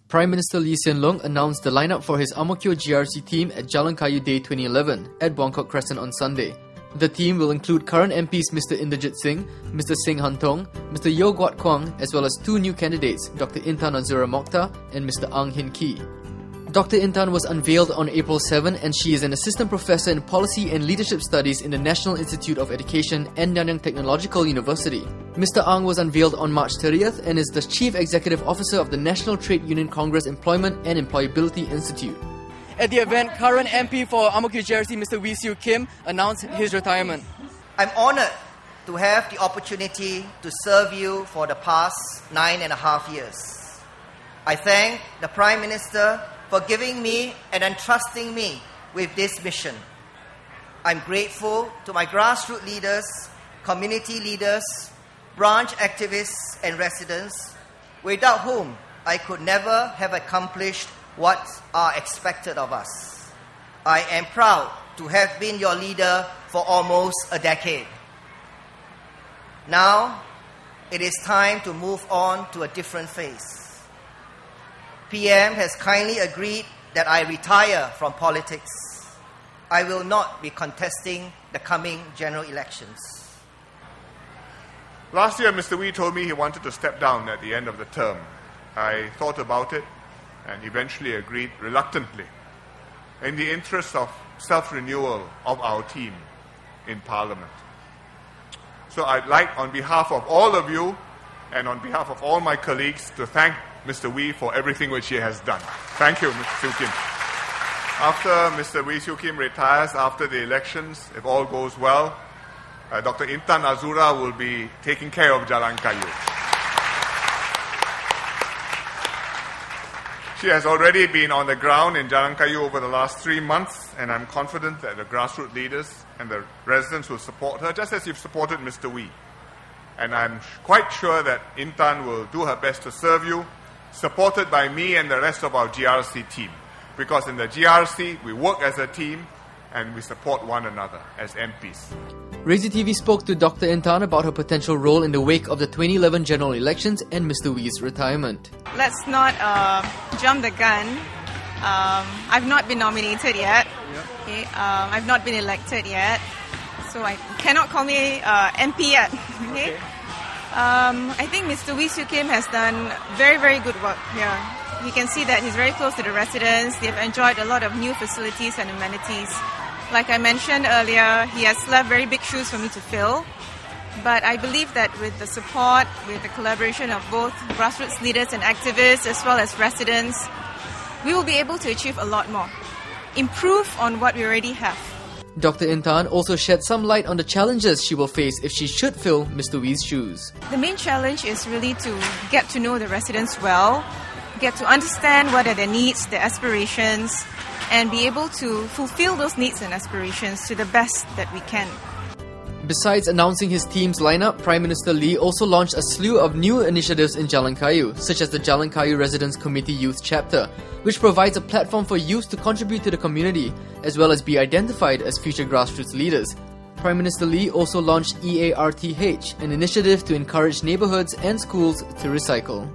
Prime Minister Lee Hsien Loong announced the lineup for his Ang Mo Kio GRC team at Jalan Kayu Day 2011 at Buangkok Crescent on Sunday. The team will include current MPs Mr Inderjit Singh, Mr Singh Hantong, Mr Yeo Guat Kwang, as well as two new candidates, Dr Intan Azura Mokhtar and Mr Ang Hin Kee. Dr Intan was unveiled on April 7 and she is an assistant professor in policy and leadership studies in the National Institute of Education and Nanyang Technological University. Mr Ang was unveiled on March 30th and is the Chief Executive Officer of the National Trade Union Congress Employment and Employability Institute. At the event, current MP for Ang Mo Kio GRC, Mr Siew Kim, announced his retirement. I'm honoured to have the opportunity to serve you for the past 9.5 years. I thank the Prime Minister for giving me and entrusting me with this mission. I'm grateful to my grassroots leaders, community leaders, branch activists and residents, without whom I could never have accomplished what are expected of us. I am proud to have been your leader for almost a decade. Now, it is time to move on to a different phase. PM has kindly agreed that I retire from politics. I will not be contesting the coming general elections. Last year, Mr. Wee told me he wanted to step down at the end of the term. I thought about it and eventually agreed reluctantly in the interest of self-renewal of our team in Parliament. So I'd like, on behalf of all of you and on behalf of all my colleagues, to thank Mr. Wee for everything which he has done. Thank you, Mr. Siew Kim. After Mr. Siew Kim retires after the elections, if all goes well, Dr Intan Azura will be taking care of Jalan Kayu. She has already been on the ground in Jalan Kayu over the last 3 months, and I'm confident that the grassroots leaders and the residents will support her, just as you've supported Mr. Wee. And I'm quite sure that Intan will do her best to serve you, supported by me and the rest of our GRC team. Because in the GRC, we work as a team and we support one another as MPs. Razy TV spoke to Dr Intan about her potential role in the wake of the 2011 general elections and Mr Wee's retirement. Let's not jump the gun. I've not been nominated yet. Okay? I've not been elected yet. So I cannot call me MP yet. Okay? I think Mr. Siew Kim has done very, very good work here. You can see that he's very close to the residents. They've enjoyed a lot of new facilities and amenities. Like I mentioned earlier, he has left very big shoes for me to fill. But I believe that with the support, with the collaboration of both grassroots leaders and activists, as well as residents, we will be able to achieve a lot more. Improve on what we already have. Dr Intan also shed some light on the challenges she will face if she should fill Mr. Wee's shoes. The main challenge is really to get to know the residents well, get to understand what are their needs, their aspirations, and be able to fulfill those needs and aspirations to the best that we can. Besides announcing his team's lineup, Prime Minister Lee also launched a slew of new initiatives in Jalan Kayu, such as the Jalan Kayu Residents Committee Youth Chapter, which provides a platform for youth to contribute to the community, as well as be identified as future grassroots leaders. Prime Minister Lee also launched EARTH, an initiative to encourage neighbourhoods and schools to recycle.